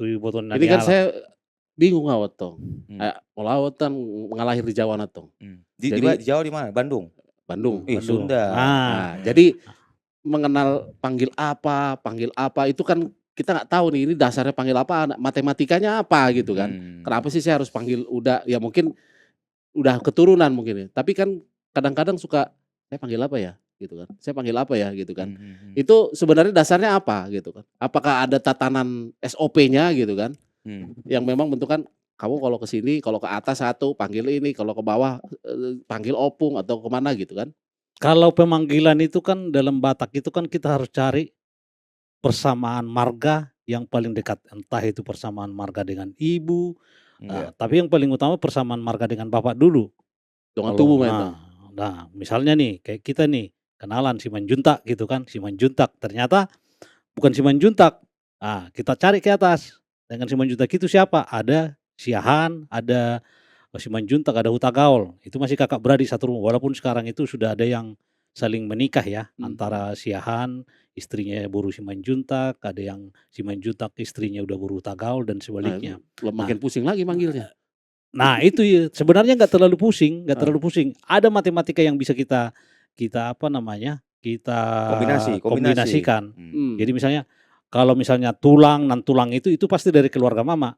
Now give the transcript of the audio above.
tu boton Ini kan naniala. saya bingung awat tong. Hmm. Awat kan ngalahir di Jawa na tong. Di Jadi Jawa di mana? Bandung? Bandung. Bandung. Sunda. Nah, jadi mengenal panggil apa itu kan kita nggak tahu nih ini dasarnya panggil apa, matematikanya apa gitu kan. Kenapa sih saya harus panggil udah, ya mungkin udah keturunan mungkin ya. Tapi kan kadang-kadang suka saya panggil apa ya gitu kan. Saya panggil apa ya gitu kan. Itu sebenarnya dasarnya apa gitu kan. Apakah ada tatanan SOP-nya gitu kan. Yang memang bentukan kamu kalau ke sini, kalau ke atas satu panggil ini, kalau ke bawah panggil opung atau kemana gitu kan. Kalau pemanggilan itu kan dalam Batak itu kan kita harus cari persamaan marga yang paling dekat. Entah itu persamaan marga dengan ibu, tapi yang paling utama persamaan marga dengan bapak dulu. Dengan tubuh itu. Nah, misalnya nih kayak kita nih kenalan Simanjuntak gitu kan, Simanjuntak ternyata bukan Simanjuntak. Kita cari ke atas. Dengan Simanjuntak itu siapa? Ada Siahan, ada Simanjuntak, ada Hutagaol. Itu masih kakak beradik satu rumah. Walaupun sekarang itu sudah ada yang saling menikah ya, antara Siahan istrinya Buru Simanjuntak, ada yang Simanjuntak istrinya udah Buru Hutagaol dan sebaliknya. Makin pusing lagi manggilnya. Nah itu ya sebenarnya nggak terlalu pusing, Ada matematika yang bisa kita apa namanya kita kombinasikan. Jadi misalnya kalau misalnya tulang nan tulang itu pasti dari keluarga mama.